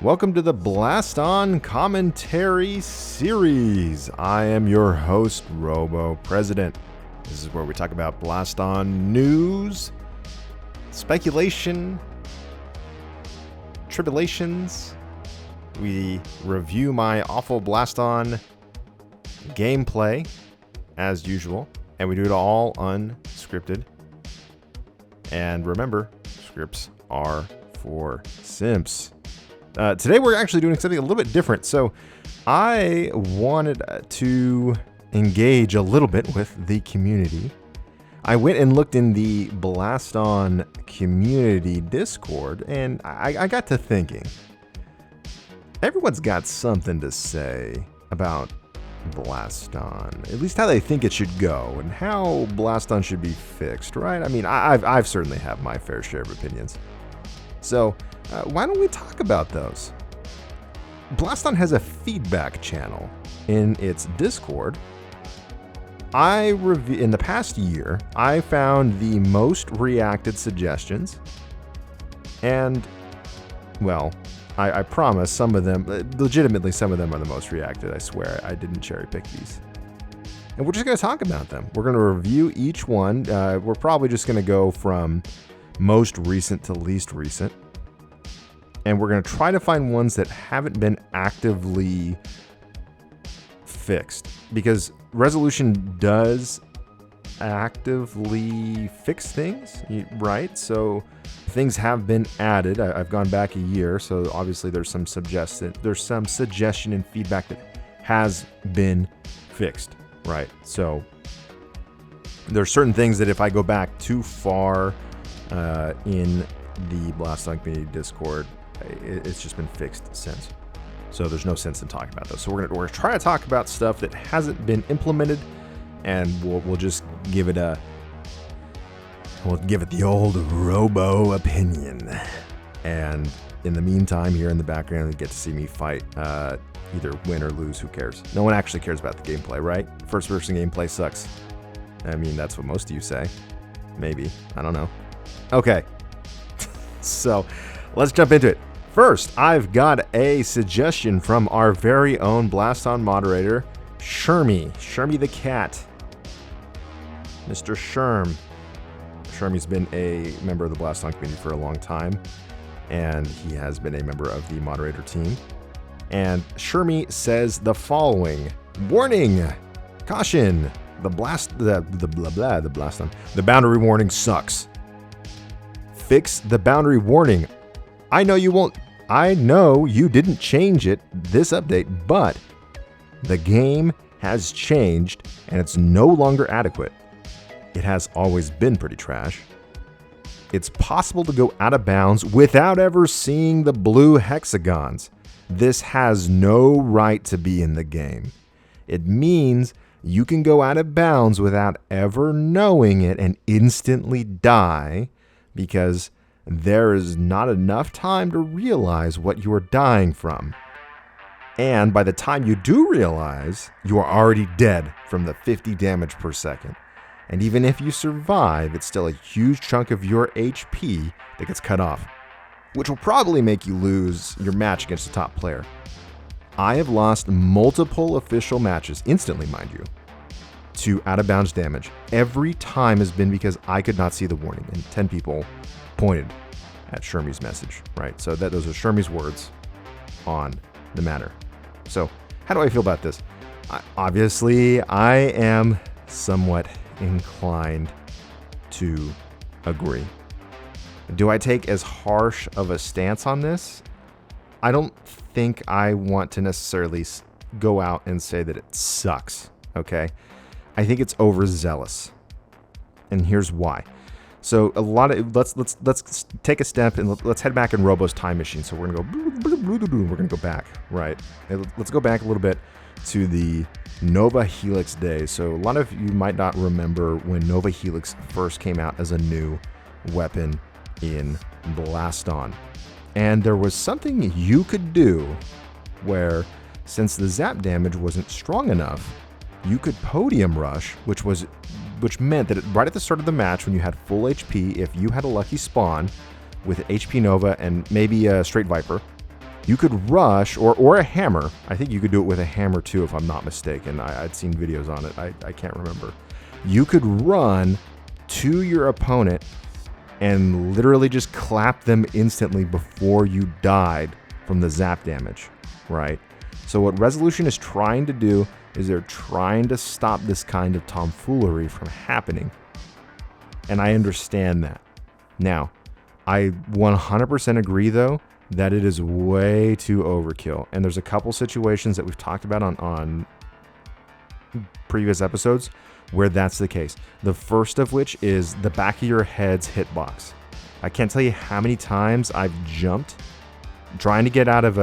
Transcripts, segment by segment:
Welcome to the Blaston Commentary Series. I am your host, Robopresident. This is where we talk about Blaston news, speculation, tribulations. We review my awful Blaston gameplay, as usual, and we do it all unscripted. And remember, scripts are for simps. Today we're actually doing something a little bit different. So I wanted to engage a little bit with the community. I went and looked in the Blaston community Discord, and I got to thinking. Everyone's got something to say about Blaston, at least how they think it should go and how Blaston should be fixed, right? I mean, I've certainly have my fair share of opinions. So why don't we talk about those? Blaston has a feedback channel in its Discord. In the past year, I found the most reacted suggestions, and well, I promise some of them, legitimately some of them are the most reacted. I swear, I didn't cherry pick these. And we're just going to talk about them. We're going to review each one. We're probably just going to go from most recent to least recent. And we're going to try to find ones that haven't been actively fixed. Because resolution does actively fix things, right? So things have been added. I've gone back a year, so obviously there's some suggestion and feedback that has been fixed, right? So there's certain things that if I go back too far in the Blaston community Discord, it's just been fixed since. So there's no sense in talking about those. So we're gonna try to talk about stuff that hasn't been implemented, and we'll just give it the old Robo opinion. And in the meantime, here in the background, you get to see me fight. Either win or lose, who cares? No one actually cares about the gameplay, right? First person gameplay sucks. I mean, that's what most of you say. Maybe. I don't know. Okay. So let's jump into it. First, I've got a suggestion from our very own Blaston moderator, Shermy. Shermy the cat. Mr. Sherm. Shermy's been a member of the Blaston community for a long time, and he has been a member of the moderator team. And Shermy says the following: warning, caution, the boundary warning sucks. Fix the boundary warning. I know you didn't change it this update, but the game has changed and it's no longer adequate. It has always been pretty trash. It's possible to go out of bounds without ever seeing the blue hexagons. This has no right to be in the game. It means you can go out of bounds without ever knowing it and instantly die because there is not enough time to realize what you are dying from. And by the time you do realize, you are already dead from the 50 damage per second. And even if you survive, it's still a huge chunk of your HP that gets cut off, which will probably make you lose your match against the top player. I have lost multiple official matches, instantly mind you, to out of bounds damage. Every time has been because I could not see the warning, and 10 people pointed at Shermy's message, right? So those are Shermy's words on the matter. So how do I feel about this? Obviously, I am somewhat inclined to agree. Do I take as harsh of a stance on this? I don't think I want to necessarily go out and say that it sucks, okay? I think it's overzealous. And here's why. So let's take a step and let's head back in Robo's time machine. So we're gonna go back, right? Let's go back a little bit to the Nova Helix days. So a lot of you might not remember when Nova Helix first came out as a new weapon in Blaston. And there was something you could do where, since the Zap Damage wasn't strong enough, you could podium rush, which meant that right at the start of the match, when you had full HP, if you had a lucky spawn with HP Nova and maybe a Straight Viper, You could rush, or a hammer. I think you could do it with a hammer too, if I'm not mistaken. I'd seen videos on it. I can't remember. You could run to your opponent and literally just clap them instantly before you died from the zap damage, right? So what Resolution is trying to do is they're trying to stop this kind of tomfoolery from happening. And I understand that. Now, I 100% agree, though, that it is way too overkill. And there's a couple situations that we've talked about on previous episodes where that's the case. The first of which is the back of your head's hitbox. I can't tell you how many times I've jumped trying to get out of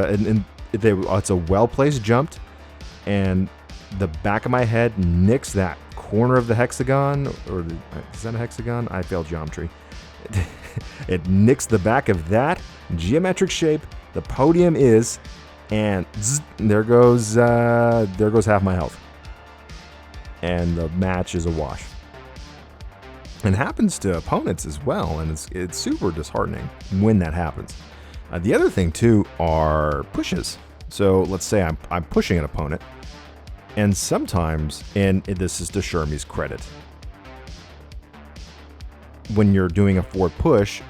it's a well-placed jump, and the back of my head nicks that corner of the hexagon, or is that a hexagon? I failed geometry. It nicks the back of that geometric shape. The podium is, and zzz, there goes half my health, and the match is a wash. And it happens to opponents as well, and it's super disheartening when that happens. The other thing too are pushes. So let's say I'm pushing an opponent, and sometimes, and this is to Shermie's credit, when you're doing a forward push,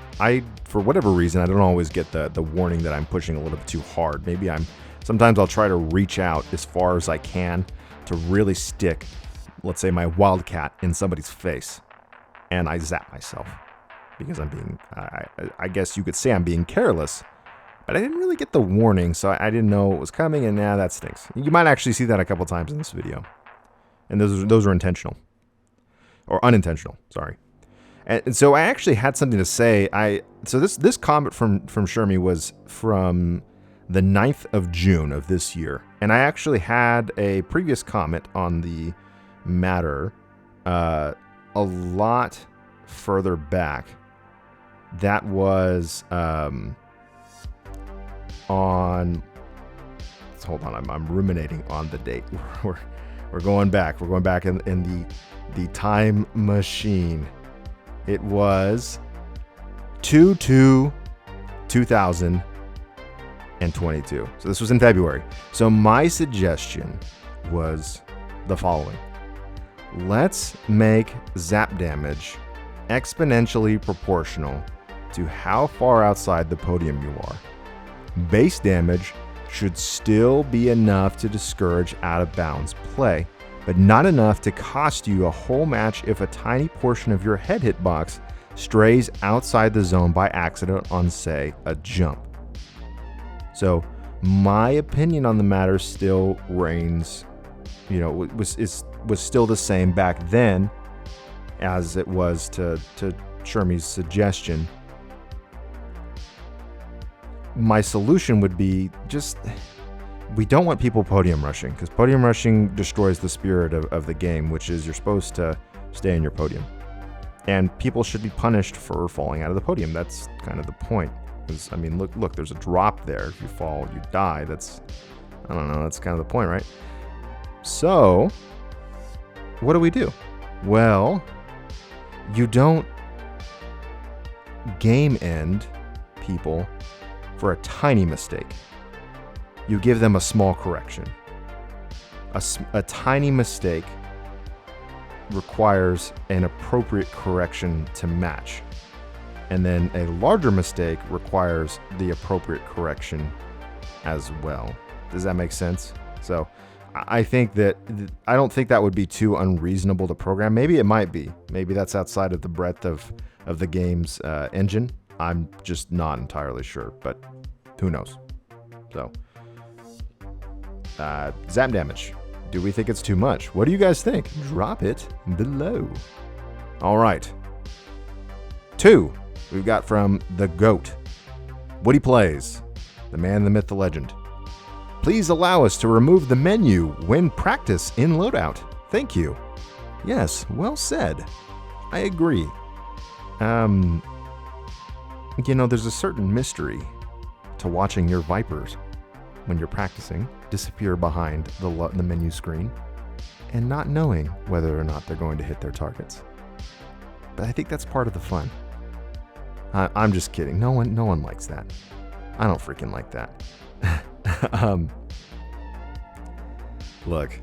for whatever reason, I don't always get the warning that I'm pushing a little bit too hard. Sometimes I'll try to reach out as far as I can to really stick, let's say, my wildcat in somebody's face, and I zap myself because I guess you could say I'm being careless, but I didn't really get the warning, so I didn't know it was coming, and that stinks. You might actually see that a couple times in this video, and those are intentional, or unintentional, sorry. And so I actually had something to say. So this comment from Shermie was from the 9th of June of this year, and I actually had a previous comment on the matter a lot further back. That was on. Hold on, I'm ruminating on the date. We're going back. We're going back in the time machine. It was 2/2/2022. So this was in February. So my suggestion was the following. Let's make zap damage exponentially proportional to how far outside the podium you are. Base damage should still be enough to discourage out of bounds play, but not enough to cost you a whole match if a tiny portion of your head hitbox strays outside the zone by accident on, say, a jump. So my opinion on the matter still reigns, was still the same back then as it was to Shermie's suggestion. My solution would be we don't want people podium rushing, because podium rushing destroys the spirit of the game, which is you're supposed to stay in your podium. And people should be punished for falling out of the podium. That's kind of the point. Because, look, there's a drop there. If you fall, you die. That's kind of the point, right? So, what do? Well, you don't game end people for a tiny mistake. You give them a small correction. A tiny mistake requires an appropriate correction to match. And then a larger mistake requires the appropriate correction as well. Does that make sense? So I think I don't think that would be too unreasonable to program. Maybe it might be. Maybe that's outside of the breadth of the game's engine. I'm just not entirely sure, but who knows? So, zap damage. Do we think it's too much? What do you guys think? Drop it below. All right. 2, we've got from the GOAT. Woody Plays, the man, the myth, the legend. Please allow us to remove the menu when practice in Loadout. Thank you. Yes, well said. I agree. There's a certain mystery to watching your Vipers when you're practicing disappear behind the menu screen and not knowing whether or not they're going to hit their targets. But I think that's part of the fun. I'm just kidding. No one likes that. I don't freaking like that. Look,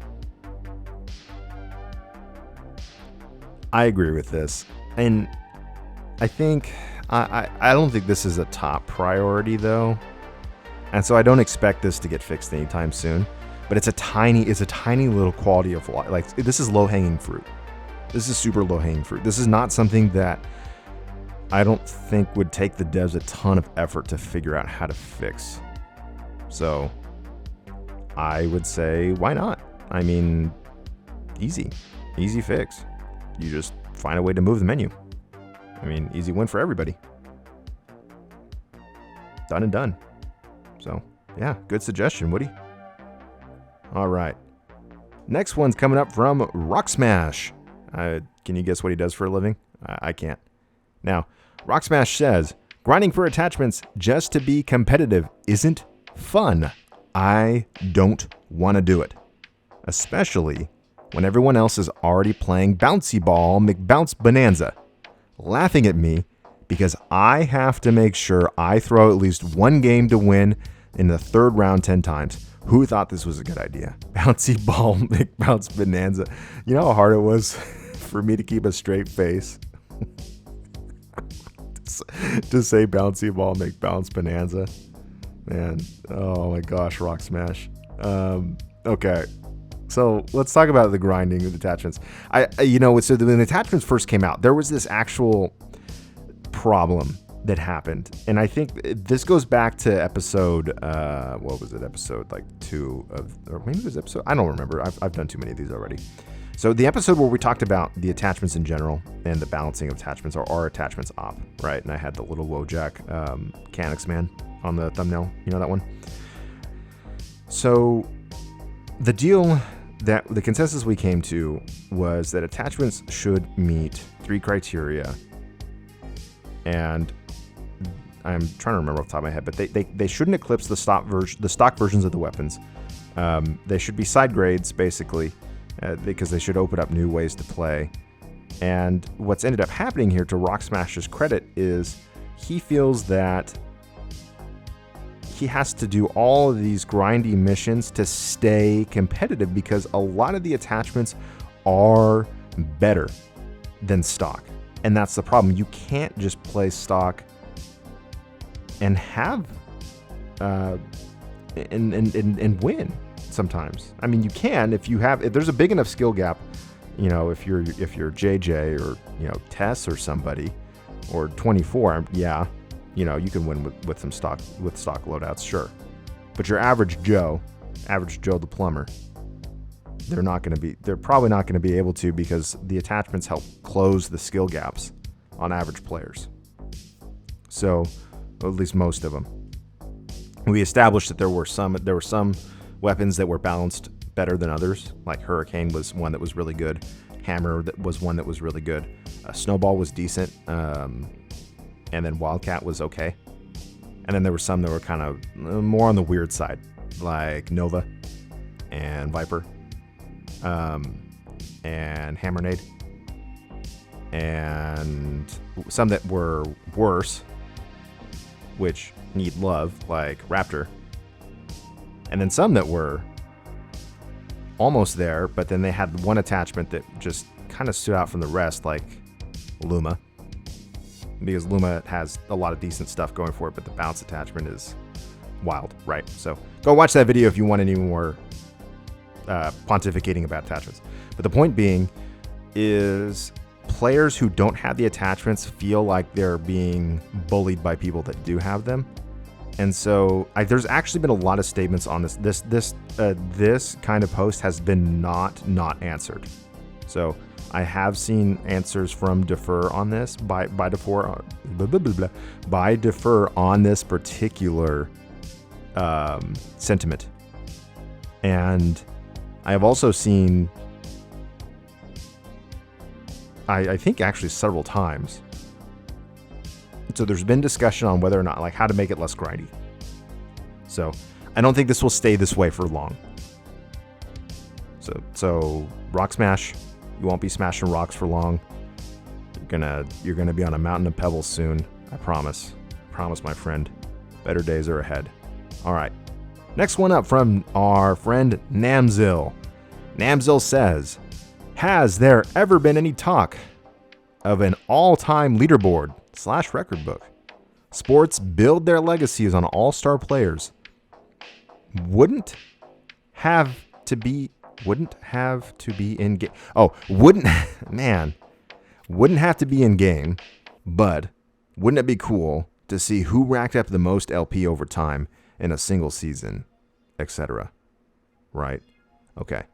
I agree with this, and I think I don't think this is a top priority though, and so I don't expect this to get fixed anytime soon. But it's a tiny little quality of life. Like, this is low hanging fruit. This is super low hanging fruit. This is not something that I don't think would take the devs a ton of effort to figure out how to fix. So I would say, why not? I mean, easy fix. You just find a way to move the menu. I mean, easy win for everybody. Done and done. So yeah, good suggestion, Woody. All right. Next one's coming up from Rock Smash. Can you guess what he does for a living? I can't. Now, Rock Smash says, grinding for attachments just to be competitive isn't fun. I don't want to do it. Especially when everyone else is already playing Bouncy Ball McBounce Bonanza, laughing at me because I have to make sure I throw at least one game to win in the third round 10 times. Who thought this was a good idea? Bouncy Ball McBounce Bonanza. You know how hard it was for me to keep a straight face to say Bouncy Ball McBounce Bonanza? Man, oh my gosh, Rock Smash. Okay, so let's talk about the grinding of attachments. So when the attachments first came out, there was this actual problem that happened, and I think this goes back to episode what was it, episode like 2 of, or maybe it was episode, I don't remember, I've done too many of these already. So the episode where we talked about the attachments in general and the balancing of attachments, or our attachments op, right? And I had the little Wojak Mechanics Man on the thumbnail, you know that one? So the deal, that the consensus we came to was that attachments should meet 3 criteria, and I'm trying to remember off the top of my head, but they shouldn't eclipse the stock versions of the weapons. They should be side grades, basically, because they should open up new ways to play. And what's ended up happening here, to Rock Smash's credit, is he feels that he has to do all of these grindy missions to stay competitive, because a lot of the attachments are better than stock. And that's the problem. You can't just play stock and have and win sometimes. I mean, you can if there's a big enough skill gap. You know, if you're JJ or, you know, Tess or somebody, or 24, yeah, you know, you can win with some stock loadouts, sure. But your average Joe the plumber, they're probably not going to be able to, because the attachments help close the skill gaps on average players. So, at least most of them. We established that there were some weapons that were balanced better than others. Like Hurricane was one that was really good. Hammer was one that was really good. Snowball was decent. And then Wildcat was okay. And then there were some that were kind of more on the weird side, like Nova and Viper, and Hammernade, and some that were worse, which need love, like Raptor, and then some that were almost there, but then they had one attachment that just kind of stood out from the rest, like Luma, because Luma has a lot of decent stuff going for it, but the bounce attachment is wild, right? So go watch that video if you want any more pontificating about attachments. But the point being is, players who don't have the attachments feel like they're being bullied by people that do have them. And so there's actually been a lot of statements on this. This kind of post has been not answered. So I have seen answers from Defer on this, by Defer on this particular sentiment. And I have also seen, I think actually several times. So there's been discussion on whether or not, like, how to make it less grindy. So I don't think this will stay this way for long. So Rock Smash, you won't be smashing rocks for long. You're gonna be on a mountain of pebbles soon. I promise, my friend. Better days are ahead. All right. Next one up from our friend Namzil. Namzil says, has there ever been any talk of an all-time leaderboard / record book? Sports build their legacies on all-star players. Wouldn't have to be in game. Oh, wouldn't have to be in game, but wouldn't it be cool to see who racked up the most LP over time in a single season, etc.? Right? Okay.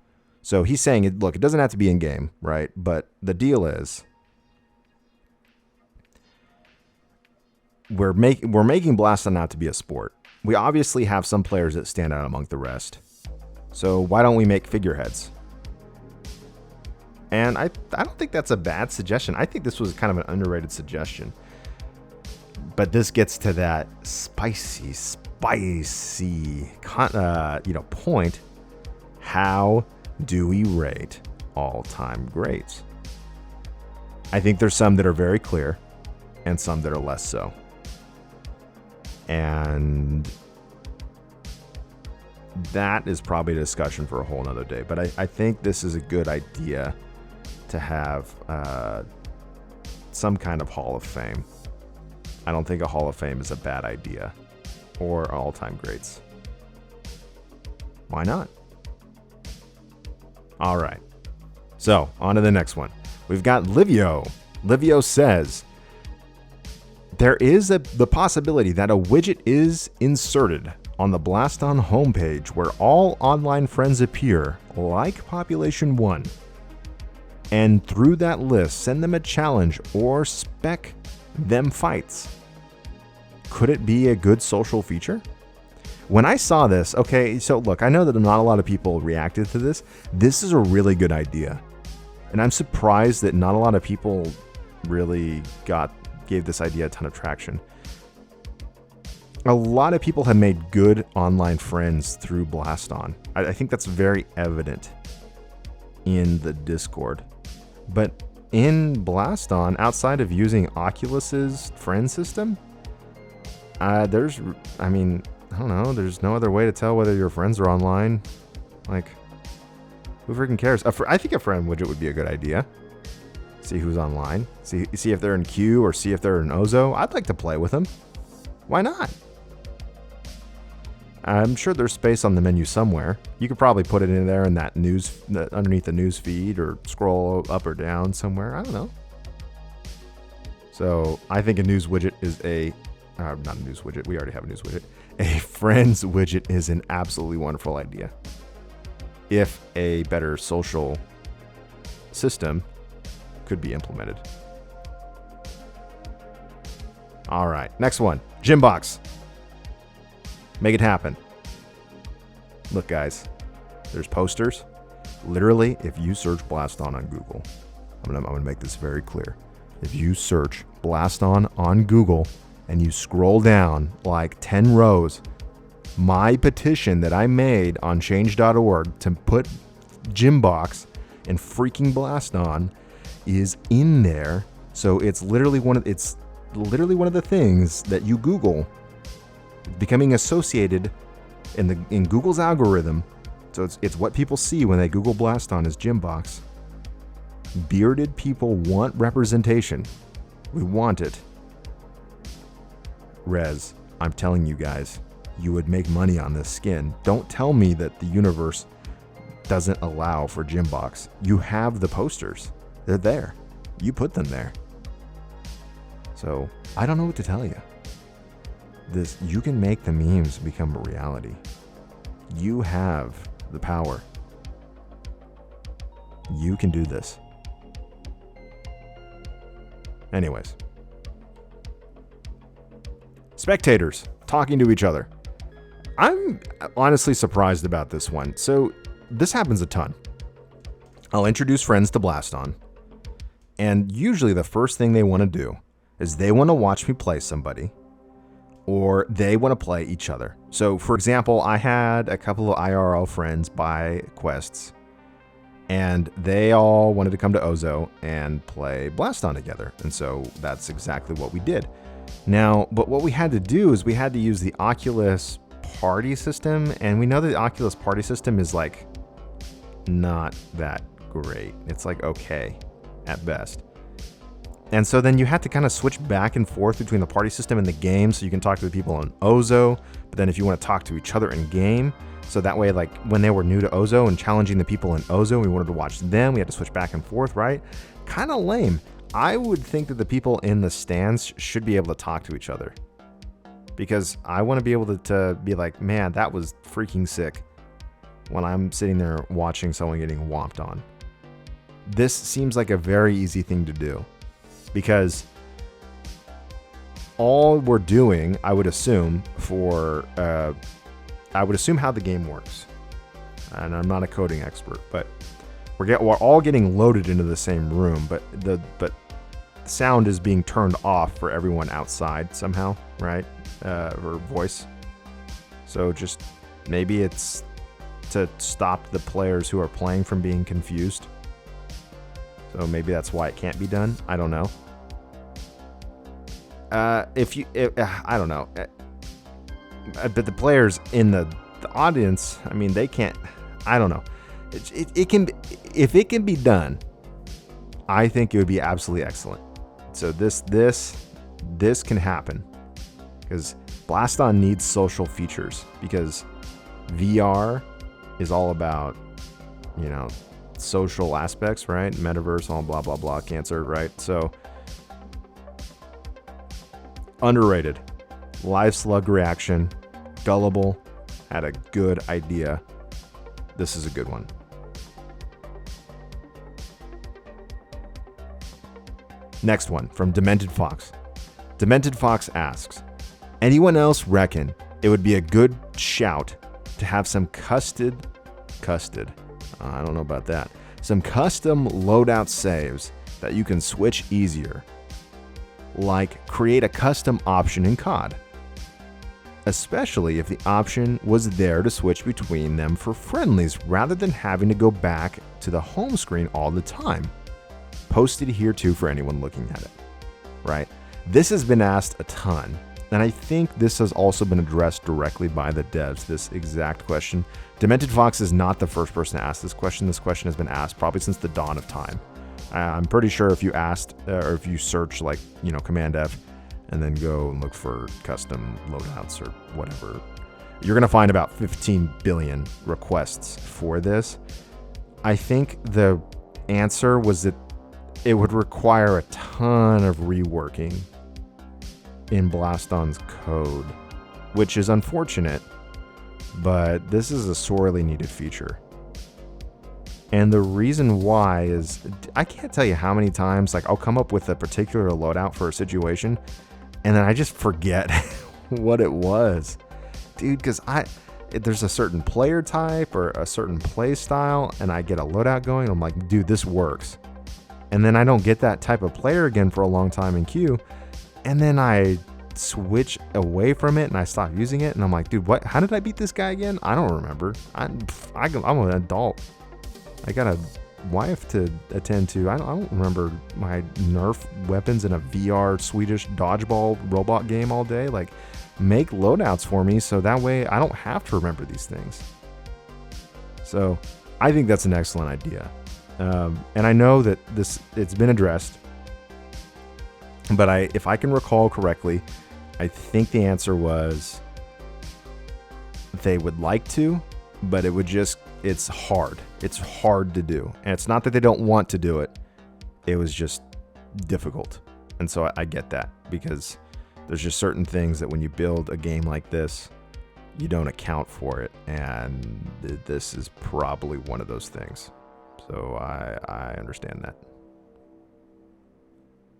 So he's saying, look, it doesn't have to be in game, right? But the deal is, we're making Blaston out to be a sport. We obviously have some players that stand out among the rest. So why don't we make figureheads? And I don't think that's a bad suggestion. I think this was kind of an underrated suggestion. But this gets to that spicy point. How do we rate all-time greats? I think there's some that are very clear and some that are less so. And that is probably a discussion for a whole nother day. But I think this is a good idea to have some kind of Hall of Fame. I don't think a Hall of Fame is a bad idea, or all-time greats. Why not? All right. So, on to the next one. We've got Livio. Livio says, there is the possibility that a widget is inserted on the Blaston homepage where all online friends appear, like Population 1. And through that list, send them a challenge or spec them fights. Could it be a good social feature? When I saw this, okay, so look, I know that not a lot of people reacted to this. This is a really good idea. And I'm surprised that not a lot of people really gave this idea a ton of traction. A lot of people have made good online friends through Blaston. I think that's very evident in the Discord. But in Blaston, outside of using Oculus's friend system, I don't know, there's no other way to tell whether your friends are online. Like, who freaking cares? I think a friend widget would be a good idea. See who's online. See if they're in queue or see if they're in Ozo. I'd like to play with them. Why not? I'm sure there's space on the menu somewhere. You could probably put it in there in that underneath the news feed, or scroll up or down somewhere. I don't know. So I think a news widget is not a news widget. We already have a news widget. A friends widget is an absolutely wonderful idea. If a better social system could be implemented. All right, next one. Jimbox. Make it happen. Look, guys, there's posters. Literally, if you search Blaston on Google, I'm gonna make this very clear. If you search Blaston on Google and you scroll down like 10 rows, my petition that I made on change.org to put Jimbox and freaking Blaston is in there. So it's literally one of the things that you Google, becoming associated in Google's algorithm. So it's what people see when they Google Blaston is Jimbox. Bearded people want representation. We want it. Rez, I'm telling you guys, you would make money on this skin. Don't tell me that the universe doesn't allow for Jimbox. You have the posters. They're there. You put them there. So I don't know what to tell you. You can make the memes become a reality. You have the power. You can do this. Anyways. Spectators talking to each other. I'm honestly surprised about this one. So this happens a ton. I'll introduce friends to Blaston, and usually the first thing they want to do is they want to watch me play somebody, or they want to play each other. So for example, I had a couple of IRL friends buy quests, and they all wanted to come to Ozo and play Blaston together. And so that's exactly what we did. Now, but what we had to do is we had to use the Oculus party system, and we know that the Oculus party system is like not that great. It's like okay at best. And so then you have to kind of switch back and forth between the party system and the game, so you can talk to the people on Ozo, but then if you want to talk to each other in game, so that way, like when they were new to Ozo and challenging the people in Ozo, we wanted to watch them, we had to switch back and forth, right? Kind of lame. I would think that the people in the stands should be able to talk to each other, because I want to be able to be like, man, that was freaking sick, when I'm sitting there watching someone getting whomped on. This seems like a very easy thing to do, because all we're doing, I would assume, how the game works, and I'm not a coding expert, but we're all getting loaded into the same room, but the sound is being turned off for everyone outside somehow, right? Or voice. So just maybe it's to stop the players who are playing from being confused. So maybe that's why it can't be done. I don't know. I don't know. But the players in the audience, I mean, they can't. I don't know. It can, if it can be done, I think it would be absolutely excellent. So this can happen, because Blaston needs social features, because VR is all about, you know, social aspects, right? Metaverse, all blah blah blah, cancer, right? So underrated. Live slug reaction, gullible, had a good idea. This is a good one. Next one from Demented Fox. Demented Fox asks, anyone else reckon it would be a good shout to have some I don't know about that. Some custom loadout saves that you can switch easier. Like create a custom option in COD. Especially if the option was there to switch between them for friendlies rather than having to go back to the home screen all the time. Posted here too for anyone looking at it. Right? This has been asked a ton, and I think this has also been addressed directly by the devs, this exact question. Demented Fox is not the first person to ask this question. This question has been asked probably since the dawn of time. I'm pretty sure if you asked, or if you search like, you know, Command F, and then go and look for custom loadouts or whatever, you're going to find about 15 billion requests for this. I think the answer was that it would require a ton of reworking in Blaston's code, which is unfortunate, but this is a sorely needed feature. And the reason why is, I can't tell you how many times, like, I'll come up with a particular loadout for a situation, and then I just forget what it was. Dude, because there's a certain player type or a certain play style, and I get a loadout going, and I'm like, dude, this works. And then I don't get that type of player again for a long time in queue, and then I switch away from it, and I stop using it, and I'm like, dude, what? How did I beat this guy again? I don't remember. I'm an adult. I got a wife to attend to. I don't remember my Nerf weapons in a VR Swedish dodgeball robot game all day. Like, make loadouts for me so that way I don't have to remember these things. So I think that's an excellent idea. And I know that it's been addressed, but if I can recall correctly, I think the answer was they would like to, but it's hard. It's hard to do. And it's not that they don't want to do it. It was just difficult. And so I get that, because there's just certain things that when you build a game like this, you don't account for it. And this is probably one of those things. So I understand that.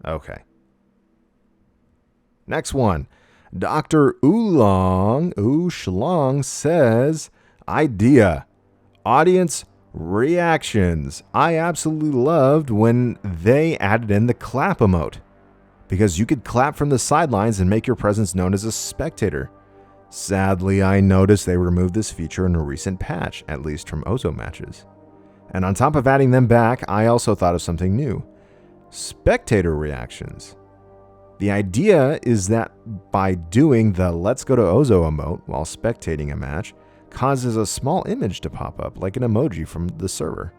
Okay. Next one. Dr. Oolong says, idea. Audience reactions. I absolutely loved when they added in the clap emote, because you could clap from the sidelines and make your presence known as a spectator. Sadly, I noticed they removed this feature in a recent patch, at least from Ozo matches. And on top of adding them back, I also thought of something new. Spectator reactions. The idea is that by doing the Let's Go to Ozo emote while spectating a match causes a small image to pop up like an emoji from the server.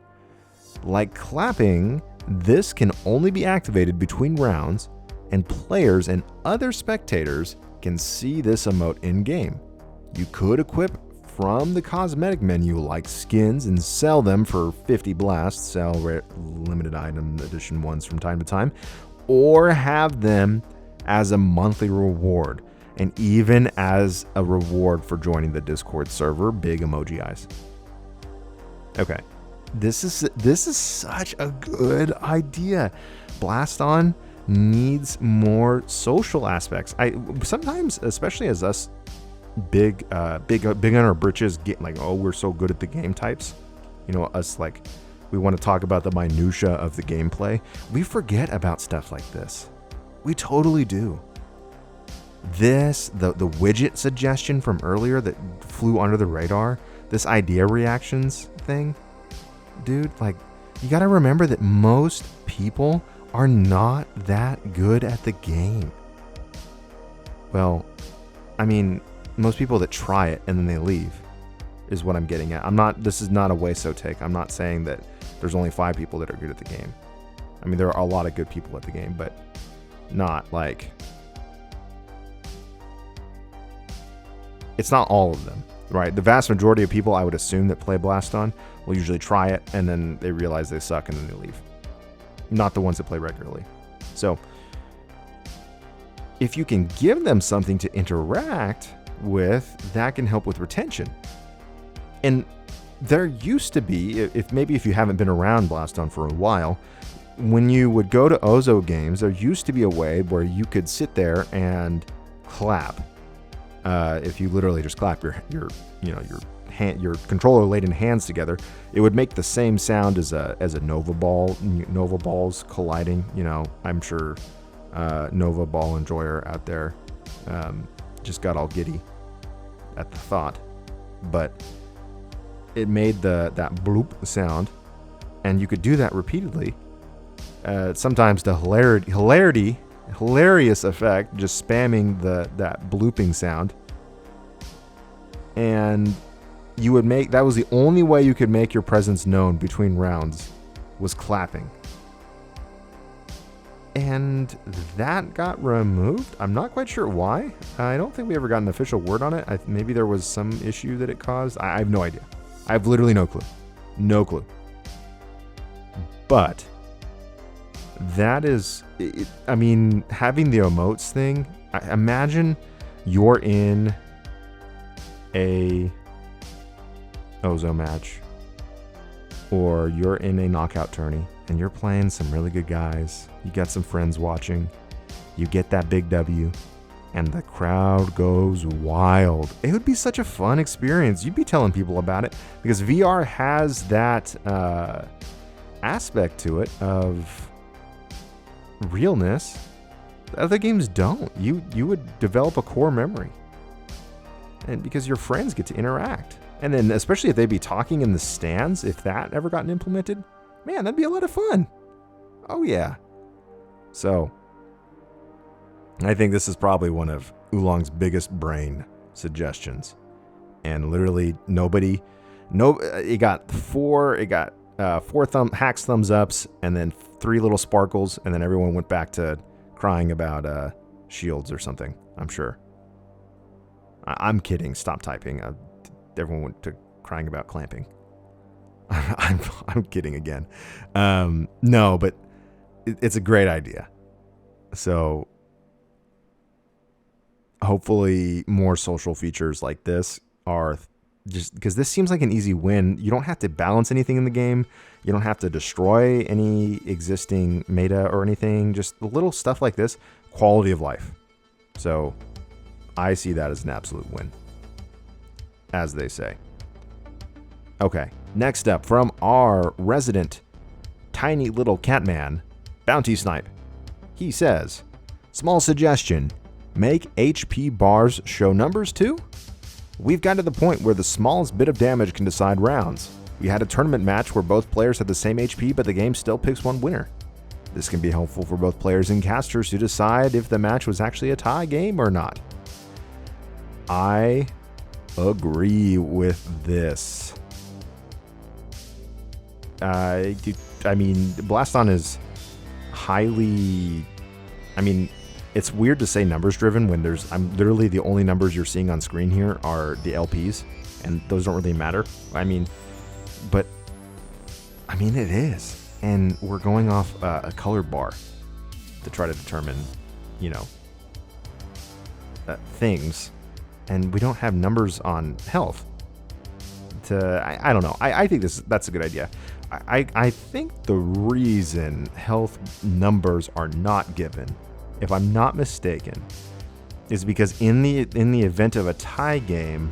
Like clapping, this can only be activated between rounds, and players and other spectators can see this emote in-game. You could equip from the cosmetic menu like skins and sell them for 50 blasts, sell limited item edition ones from time to time, or have them as a monthly reward, and even as a reward for joining the Discord server, big emoji eyes. Okay, this is such a good idea. Blaston needs more social aspects. Sometimes, especially as us big on our britches, get like, oh, we're so good at the game types. You know, us like, we want to talk about the minutia of the gameplay. We forget about stuff like this. We totally do. The widget suggestion from earlier that flew under the radar, this idea reactions thing, dude, like, you got to remember that most people are not that good at the game. Well, I mean, most people that try it and then they leave is what I'm getting at. This is not a Weso take. I'm not saying that there's only 5 people that are good at the game. I mean, there are a lot of good people at the game, but not like, it's not all of them, right? The vast majority of people, I would assume, that play Blaston will usually try it and then they realize they suck and then they leave. Not the ones that play regularly. So if you can give them something to interact with, that can help with retention. And there used to be, if you haven't been around Blaston for a while, when you would go to Ozo games, there used to be a way where you could sit there and clap. If you literally just clap your controller-laden hands together, it would make the same sound as a Nova balls colliding. You know, I'm sure Nova ball enjoyer out there just got all giddy at the thought, but it made that bloop sound, and you could do that repeatedly. Sometimes the hilarious effect, just spamming that blooping sound, and you would make, that was the only way you could make your presence known between rounds, was clapping. And that got removed. I'm not quite sure why. I don't think we ever got an official word on it. Maybe there was some issue that it caused. I have no idea. I have literally no clue. No clue. But that is, I mean, having the emotes thing, imagine you're in a Ozo match, or you're in a knockout tourney, and you're playing some really good guys. You got some friends watching. You get that big W, and the crowd goes wild. It would be such a fun experience. You'd be telling people about it, because VR has that aspect to it of realness that other games don't. You would develop a core memory, and because your friends get to interact. And then especially if they'd be talking in the stands, if that ever gotten implemented, man, that'd be a lot of fun. Oh yeah. So I think this is probably one of Oolong's biggest brain suggestions. And literally it got four hacks thumbs ups, and then 3 little sparkles, and then everyone went back to crying about shields or something, I'm sure. I'm kidding. Stop typing. Everyone went to crying about clamping. I'm kidding again. No, but it's a great idea. So hopefully more social features like this are just, because this seems like an easy win. You don't have to balance anything in the game. You don't have to destroy any existing meta or anything. Just little stuff like this, quality of life. So I see that as an absolute win, as they say. Okay, next up from our resident tiny little catman, Bounty Snipe. He says, small suggestion, make HP bars show numbers too? We've got to the point where the smallest bit of damage can decide rounds. We had a tournament match where both players had the same HP, but the game still picks one winner. This can be helpful for both players and casters to decide if the match was actually a tie game or not. I agree with this. I mean, Blaston is highly... I mean, it's weird to say numbers driven when I'm literally the only numbers you're seeing on screen here are the LPs, and those don't really matter. I mean, but it is. And we're going off a color bar to try to determine, things. And we don't have numbers on health. I don't know. I think that's a good idea. I think the reason health numbers are not given, if I'm not mistaken, is because in the event of a tie game,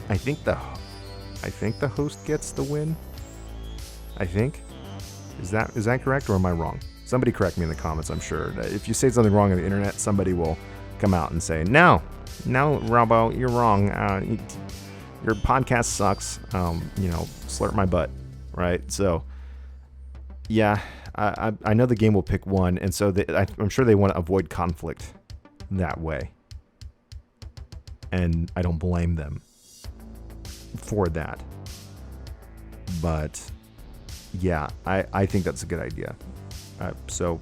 I think the host gets the win. I think. Is that correct, or am I wrong? Somebody correct me in the comments, I'm sure. If you say something wrong on the internet, somebody will come out and say, no, Robo, you're wrong. Your podcast sucks. Slurp my butt, right? So, yeah, I know the game will pick one, and so I'm sure they want to avoid conflict that way. And I don't blame them for that. But... yeah, I think that's a good idea. So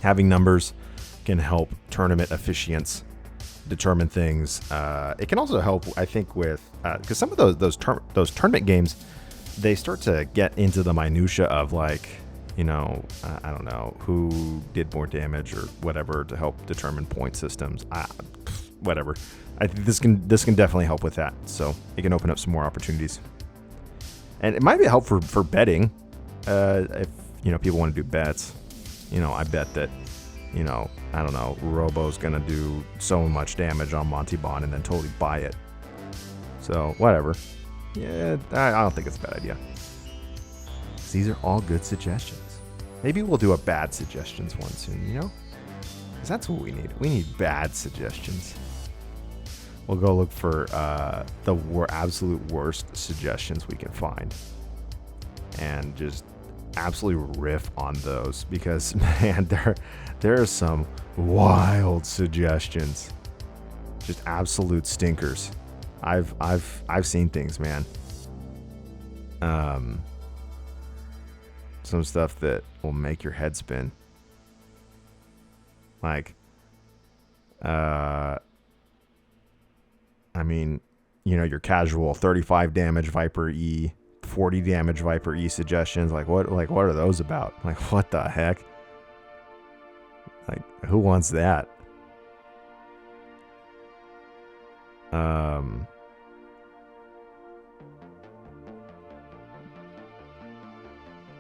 having numbers can help tournament officiants determine things. It can also help, I think, with because some of those tournament games, they start to get into the minutia of like, I don't know who did more damage or whatever to help determine point systems. Whatever. I think this can definitely help with that. So it can open up some more opportunities. And it might be helpful for betting, if, people want to do bets. I bet that, I don't know, Robo's going to do so much damage on Monty Bond and then totally buy it. So, whatever. Yeah, I don't think it's a bad idea. These are all good suggestions. Maybe we'll do a bad suggestions one soon, Because that's what we need. We need bad suggestions. We'll go look for the absolute worst suggestions we can find and just absolutely riff on those because, man, there are some wild suggestions, just absolute stinkers. I've seen things, man. Some stuff that will make your head spin. Like, your casual 35 damage Viper E, 40 damage Viper E suggestions. What are those about? Like, what the heck? Like, who wants that?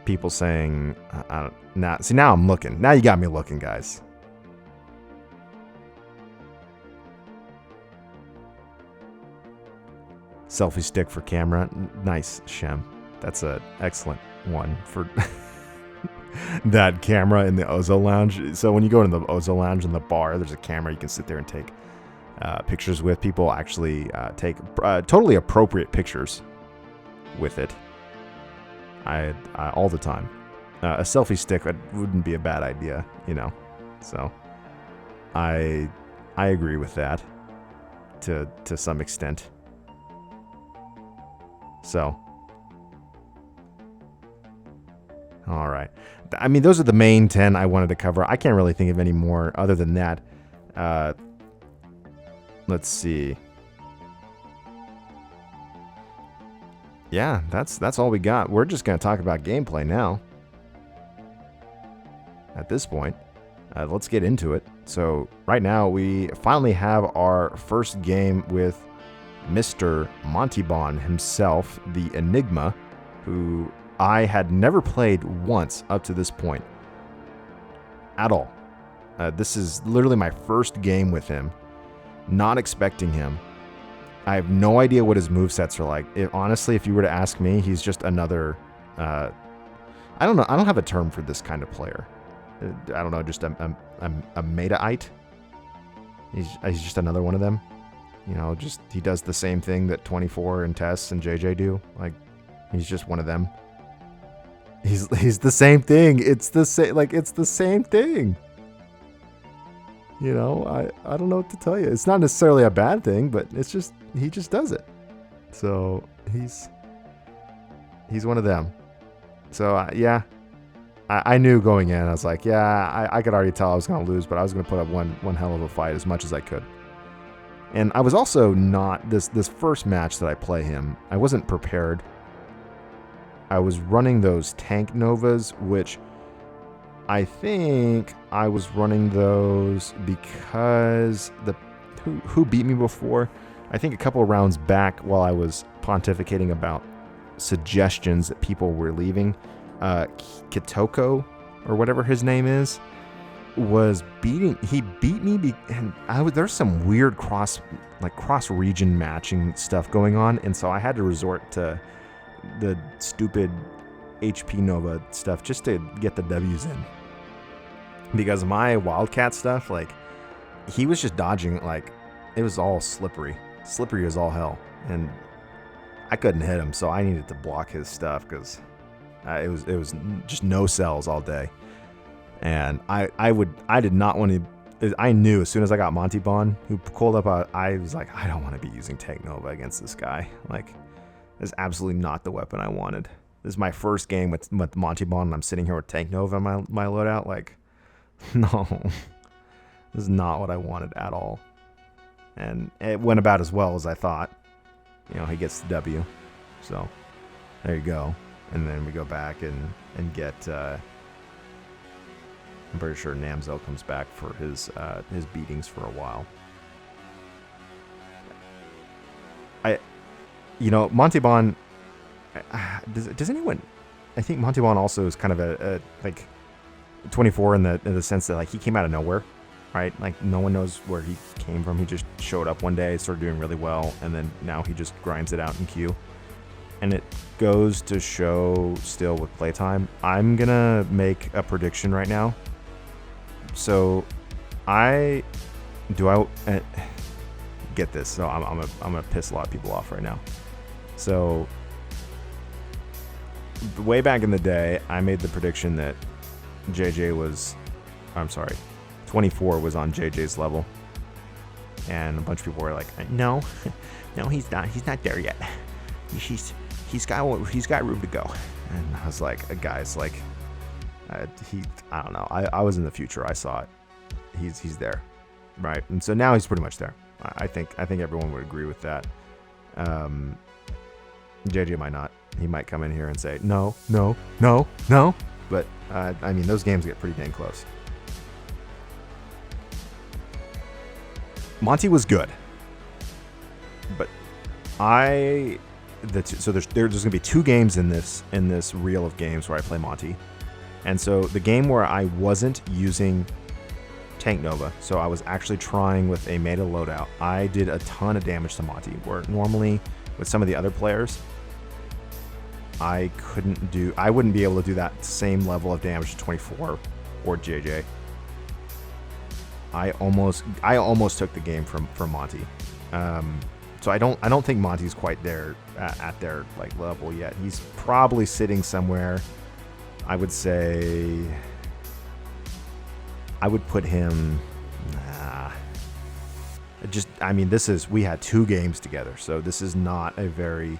People saying, now I'm looking. Now you got me looking, guys. Selfie stick for camera. Nice, Shem. That's an excellent one for that camera in the Ozo Lounge. So when you go into the Ozo Lounge in the bar, there's a camera you can sit there and take pictures with. People actually take totally appropriate pictures with it. I all the time. A selfie stick wouldn't be a bad idea, So I agree with that to some extent. So, all right. Those are the main 10 I wanted to cover. I can't really think of any more other than that. Let's see. Yeah, that's all we got. We're just going to talk about gameplay now. At this point, let's get into it. So, right now, we finally have our first game with Mr. Monty Bond himself, the Enigma, who I had never played once up to this point. At all. This is literally my first game with him. Not expecting him. I have no idea what his movesets are like. Honestly, if you were to ask me, he's just another... I don't know. I don't have a term for this kind of player. I don't know, just a meta-ite. He's just another one of them. Just he does the same thing that 24 and Tess and JJ do. Like, he's just one of them. He's the same thing. It's the same, like, it's the same thing. You know, I don't know what to tell you. It's not necessarily a bad thing, but it's just, he just does it. So he's one of them. So yeah, I knew going in, I was like, yeah, I could already tell I was going to lose, but I was going to put up one hell of a fight as much as I could. And I was also not, this first match that I play him, I wasn't prepared. I was running those tank novas, which I think I was running those because who beat me before? I think a couple of rounds back while I was pontificating about suggestions that people were leaving, Kitoko or whatever his name is was he beat me and there's some weird cross region matching stuff going on, and so I had to resort to the stupid HP Nova stuff just to get the W's in, because my Wildcat stuff, like, he was just dodging, like, it was all slippery as all hell, and I couldn't hit him, so I needed to block his stuff because it was just no cells all day. And I did not want to. I knew as soon as I got Monty Bon, who called up, I was like, I don't want to be using Tank Nova against this guy. Like, this is absolutely not the weapon I wanted. This is my first game with Monty Bon, and I'm sitting here with Tank Nova in my loadout. Like, no, this is not what I wanted at all. And it went about as well as I thought. You know, he gets the W. So there you go. And then we go back and get. I'm pretty sure Namzo comes back for his beatings for a while. Monty Bon. Does anyone? I think Monty Bon also is kind of a like 24 in the sense that, like, he came out of nowhere, right? Like, no one knows where he came from. He just showed up one day, started doing really well, and then now he just grinds it out in queue. And it goes to show still with playtime. I'm gonna make a prediction right now. So, get this. So I'm gonna piss a lot of people off right now. So, way back in the day, I made the prediction that 24 was on JJ's level, and a bunch of people were like, "No, he's not. He's not there yet. He's got room to go." And I was like, "Guys, like." I don't know. I was in the future. I saw it. He's there, right? And so now he's pretty much there. I think everyone would agree with that. JJ might not. He might come in here and say no. But I mean, those games get pretty dang close. Monty was good, but so there's gonna be 2 games in this reel of games where I play Monty. And so the game where I wasn't using Tank Nova, so I was actually trying with a meta loadout, I did a ton of damage to Monty, where normally with some of the other players, I wouldn't be able to do that same level of damage to 24 or JJ. I almost took the game from Monty. So I don't think Monty's quite there at their like level yet. He's probably sitting somewhere. I would say I would put him. We had 2 games together, so this is not a very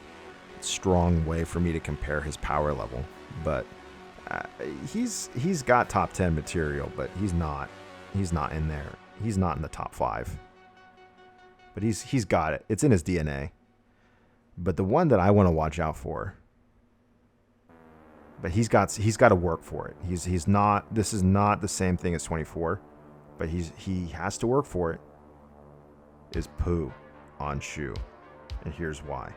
strong way for me to compare his power level. But he's got top 10 material, but he's not in there. He's not in the top 5. But he's got it. It's in his DNA. But the one that I want to watch out for. But he's got to work for it. He's not. This is not the same thing as 24, but he has to work for it. Is Pooh on Shu, and here's why.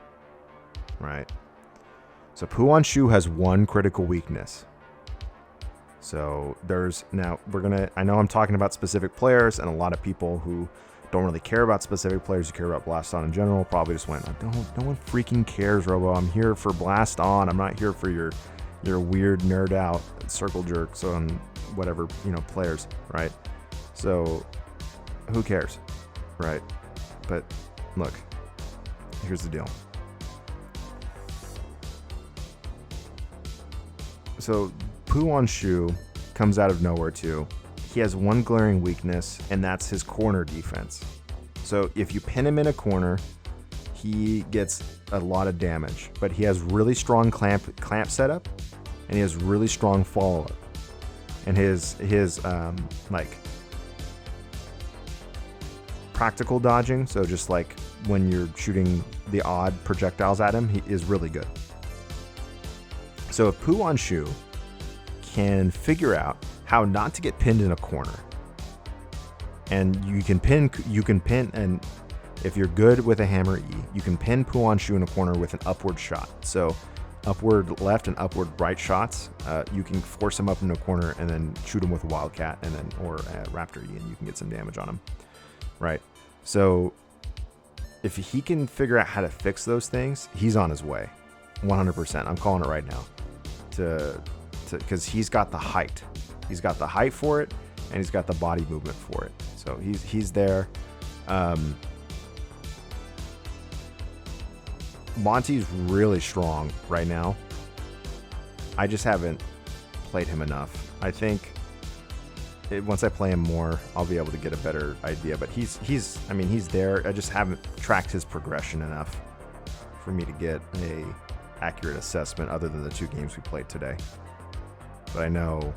Right. So Pooh on Shu has one critical weakness. So I know I'm talking about specific players, and a lot of people who don't really care about specific players, who care about Blaston in general, probably just went, no one freaking cares, Robo. I'm here for Blaston. I'm not here for your weird nerd out circle jerks on whatever, players, right? So who cares, right? But look, here's the deal. So Poo on Shoe comes out of nowhere too. He has one glaring weakness, and that's his corner defense. So if you pin him in a corner, he gets a lot of damage, but he has really strong clamp setup, and he has really strong follow up. And his like practical dodging, so just like when you're shooting the odd projectiles at him, he is really good. So if Poo on Shoe can figure out how not to get pinned in a corner, and you can pin, and if you're good with a hammer E, you can pin Poo on Shoe in a corner with an upward shot. So upward left and upward right shots, you can force him up into a corner and then shoot him with a Wildcat and then or a Raptor E, and you can get some damage on him. Right. So if he can figure out how to fix those things, he's on his way. 100%. I'm calling it right now. Because he's got the height. He's got the height for it, and he's got the body movement for it. So he's there. Monty's really strong right now. I just haven't played him enough. I think once I play him more, I'll be able to get a better idea. But he's there. I just haven't tracked his progression enough for me to get a accurate assessment other than the 2 games we played today. But I know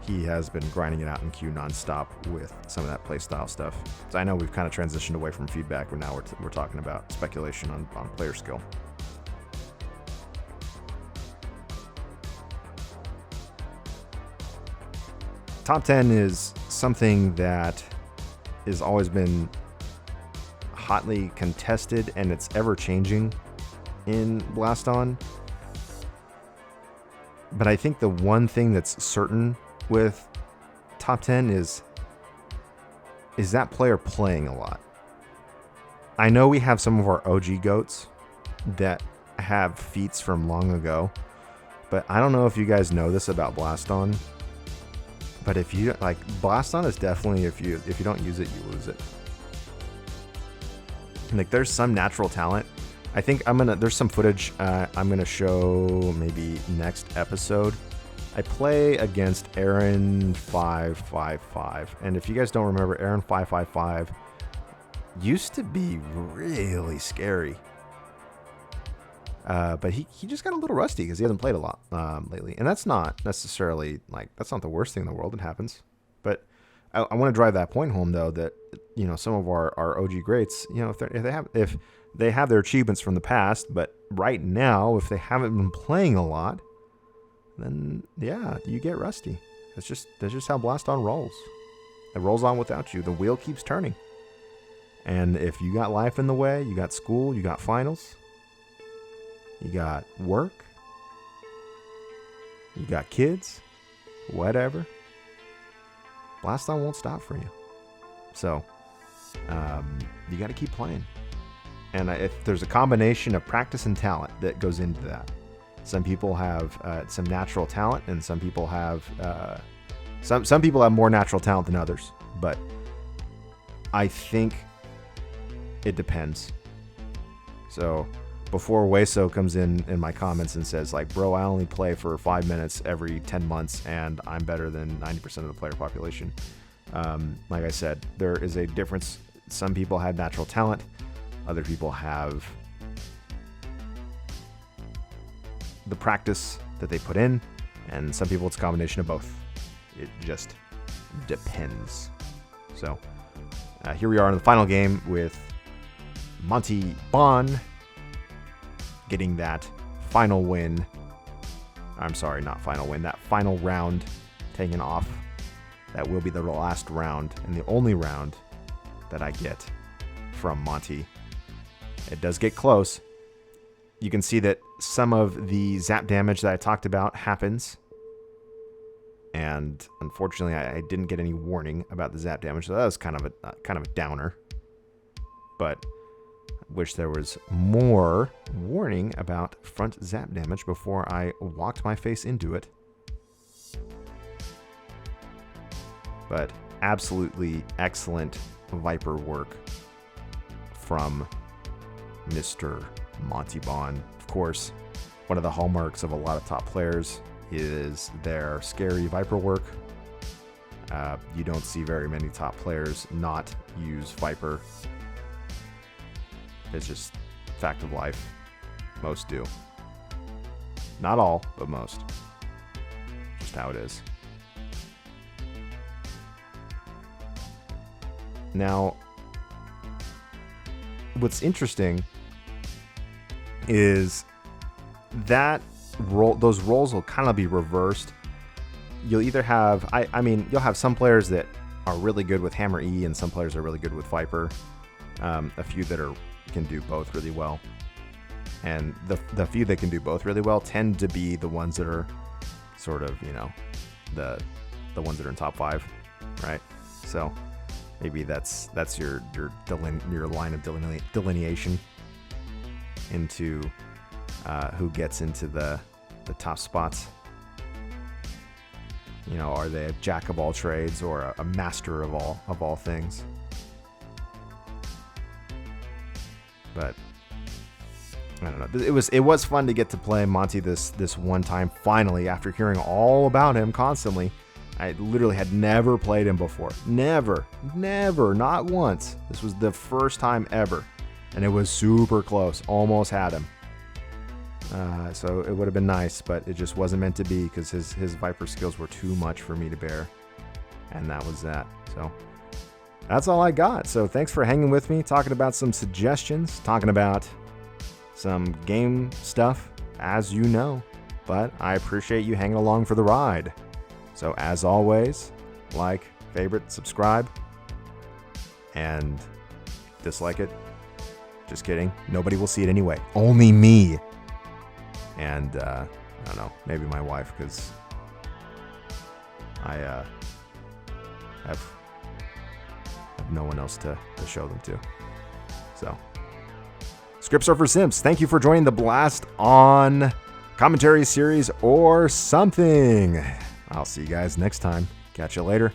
he has been grinding it out in queue nonstop with some of that playstyle stuff. So I know we've kind of transitioned away from feedback, but now we're talking about speculation on player skill. Top 10 is something that has always been hotly contested, and it's ever changing in Blaston. But I think the one thing that's certain with top 10 is that player playing a lot. I know we have some of our OG GOATs that have feats from long ago, but I don't know if you guys know this about Blaston. But if you like, Blaston is definitely, if you don't use it, you lose it. Like, there's some natural talent. I think there's some footage I'm gonna show maybe next episode. I play against Aaron 555, and if you guys don't remember, Aaron 555 used to be really scary. But he just got a little rusty because he hasn't played a lot lately. And that's not necessarily, that's not the worst thing in the world. It happens. But I want to drive that point home, though, that, some of our OG greats, if they have their achievements from the past, but right now, if they haven't been playing a lot, then, yeah, you get rusty. That's just how Blaston rolls. It rolls on without you. The wheel keeps turning. And if you got life in the way, you got school, you got finals, you got work, you got kids, whatever, Blaston won't stop for you. So, you got to keep playing. And if there's a combination of practice and talent that goes into that. Some people have some natural talent, and some people have some people have more natural talent than others. But I think it depends. So before Weso comes in my comments and says, like, bro, I only play for 5 minutes every 10 months, and I'm better than 90% of the player population. Like I said, there is a difference. Some people have natural talent. Other people have the practice that they put in, and some people it's a combination of both. It just depends. So here we are in the final game with Monty Bond getting that final win. I'm sorry, not final win. That final round taken off. That will be the last round and the only round that I get from Monty. It does get close. You can see that some of the zap damage that I talked about happens. And unfortunately, I didn't get any warning about the zap damage, so that was kind of a downer. But I wish there was more warning about front zap damage before I walked my face into it. But absolutely excellent Viper work from Mr. Monty Bond. Of course, one of the hallmarks of a lot of top players is their scary Viper work. You don't see very many top players not use Viper. It's just fact of life. Most do. Not all, but most. Just how it is. Now, what's interesting is that those roles will kind of be reversed. You'll either have, I mean, you'll have some players that are really good with Hammer E and some players are really good with Viper. A few that can do both really well. And the few that can do both really well tend to be the ones that are sort of, you know, the ones that are in top 5, right? So maybe that's your line of delineation into who gets into the top spots. You know, are they a jack of all trades or a master of all things? But I don't know. It was fun to get to play Monty this one time finally after hearing all about him constantly. I literally had never played him before. Never, not once. This was the first time ever, and it was super close. Almost had him. So it would have been nice, but it just wasn't meant to be because his Viper skills were too much for me to bear, and that was that. So that's all I got. So thanks for hanging with me, talking about some suggestions, talking about some game stuff, as you know, but I appreciate you hanging along for the ride. So as always, like, favorite, subscribe, and dislike it. Just kidding. Nobody will see it anyway. Only me. And, I don't know, maybe my wife, because I have no one else to show them to. So, scripts are for simps. Thank you for joining the Blast on commentary series or something. I'll see you guys next time. Catch you later.